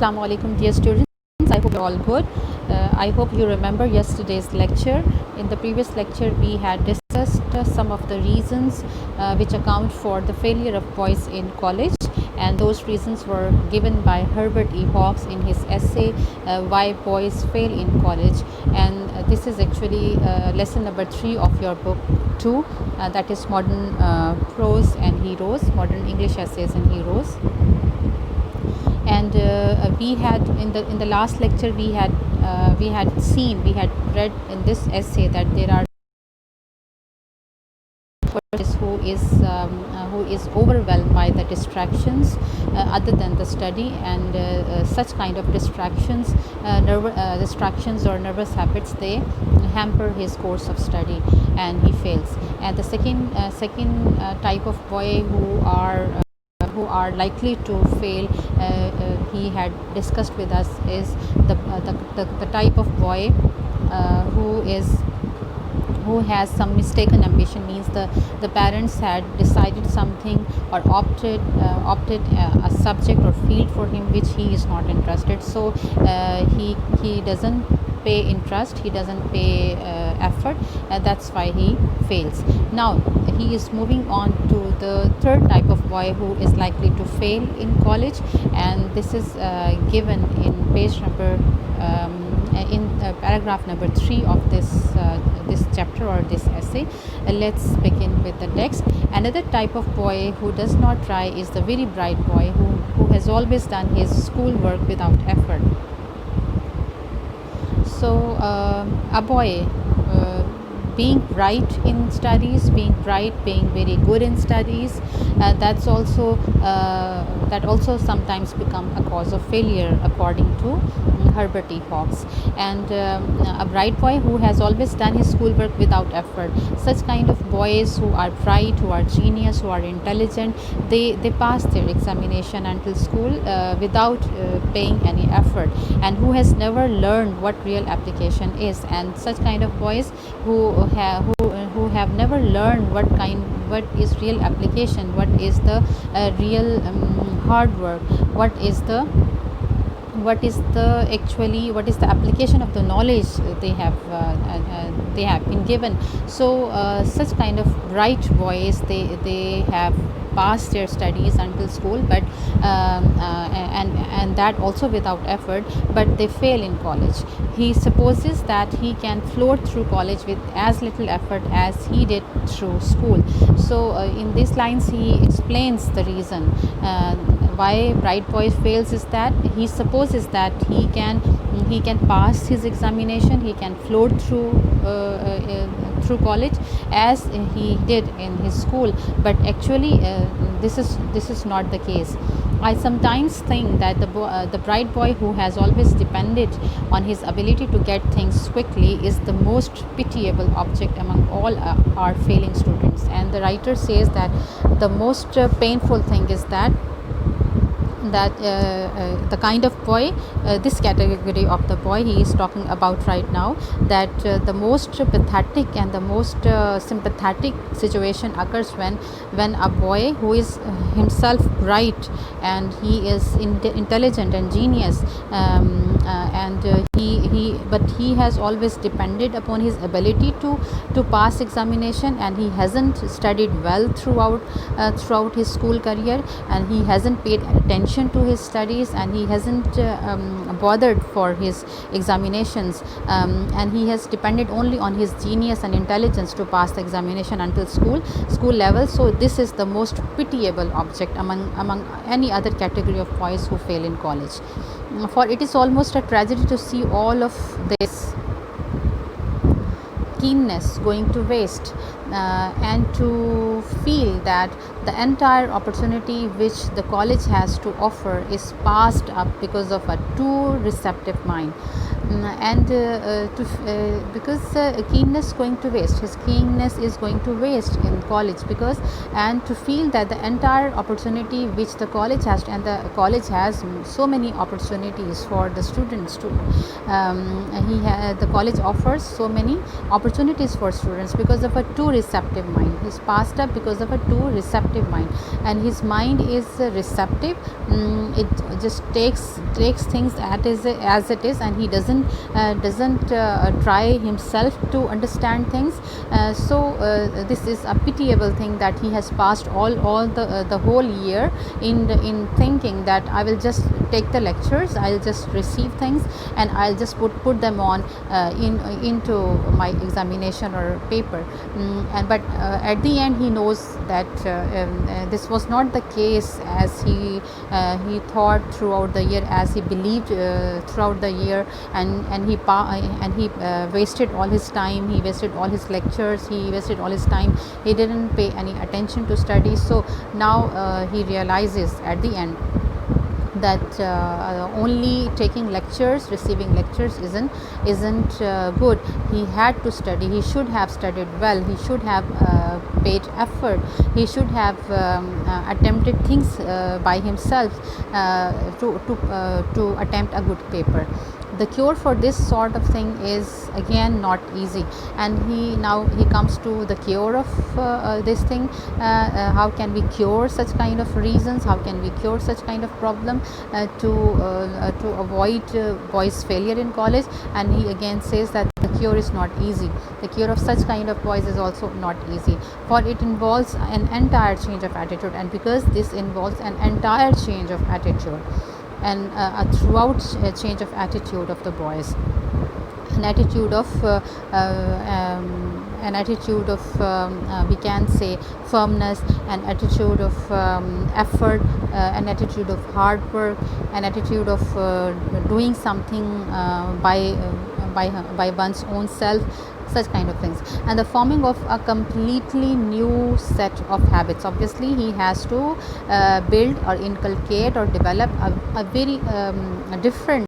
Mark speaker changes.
Speaker 1: Assalamu alaikum, dear students. I hope you're all good. I hope you remember yesterday's lecture. In the previous lecture, we had discussed some of the reasons which account for the failure of boys in college, and those reasons were given by Herbert E. Hawkes in his essay Why Boys Fail in College. And this is actually lesson number 3 of your book 2, that is Modern Prose and Heroes, Modern English Essays and Heroes. And we had in the last lecture we had read in this essay that there are who is overwhelmed by the distractions other than the study, and such kind of distractions or nervous habits, they hamper his course of study and he fails. And the second type of boy who are likely to fail, he had discussed with us, is the type of boy who has some mistaken ambition. Means the parents had decided something or opted a subject or field for him which he is not interested, so he doesn't pay interest, he doesn't pay effort, that's why he fails. Now he is moving on to the third type of boy who is likely to fail in college, and this is given in page number in paragraph number 3 of this chapter or this essay. Let's begin with the text. Another type of boy who does not try is the very bright boy who has always done his schoolwork without effort. So a boy being bright in studies, being very good in studies, that also sometimes become a cause of failure, according to Herbert E. Hawkes. And a bright boy who has always done his schoolwork without effort, such kind of boys who are bright, who are genius, who are intelligent, they pass their examination until school without paying any effort, and who has never learned what real application is. And such kind of boys who have never learned what is real application, what is the real hard work, what is the application of the knowledge they have been given. So such kind of bright boys, they have passed their studies until school, but and that also without effort, but they fail in college. He supposes that he can float through college with as little effort as he did through school. So in these lines he explains the reason why bright boy fails is that he supposes that he can pass his examination, he can float through college as he did in his school, but actually this is not the case. I sometimes think that the bright boy who has always depended on his ability to get things quickly is the most pitiable object among all our failing students. And the writer says that the most painful thing is that the kind of boy, this category of the boy he is talking about right now, that the most pathetic and the most sympathetic situation occurs when a boy who is himself bright and he is intelligent and genius, and he has always depended upon his ability to pass examination, and he hasn't studied well throughout his school career, and he hasn't paid attention to his studies, and he hasn't bothered for his examinations, and he has depended only on his genius and intelligence to pass the examination until school level. So this is the most pitiable object among any other category of boys who fail in college. For it is almost a tragedy to see all of this keenness going to waste, and to feel that the entire opportunity which the college has to offer is passed up because of a too receptive mind. and because keenness going to waste, his keenness is going to waste in college, because and to feel that the entire opportunity which the college has, and the college has so many opportunities for the students to the college offers so many opportunities for students because of a too receptive mind. He's passed up because of a too receptive mind, and his mind is receptive. It just takes things as it is, and he doesn't try himself to understand things. This is a pitiable thing that he has passed all the whole year in thinking that I will just take the lectures, I'll just receive things, and I'll just put them on into my examination or paper. But at the end he knows that this was not the case as he thought throughout the year, as he believed throughout the year, and he wasted all his time, he wasted all his lectures, he wasted all his time, he didn't pay any attention to studies. So now he realizes at the end that only taking lectures, receiving lectures isn't good. He had to study, he should have studied well, he should have paid effort, he should have attempted things by himself to attempt a good paper. The cure for this sort of thing is again not easy, and he comes to the cure of this thing. How can we cure such kind of reasons, how can we cure such kind of problem to avoid boys failure in college? And he again says that the cure is not easy, the cure of such kind of boys is also not easy, for it involves an entire change of attitude. And because this involves an entire change of attitude, and a throughout change of attitude of the boys, an attitude of we can say firmness, an attitude of effort, an attitude of hard work, an attitude of doing something by one's own self, such kind of things, and the forming of a completely new set of habits. Obviously he has to build or inculcate or develop a very different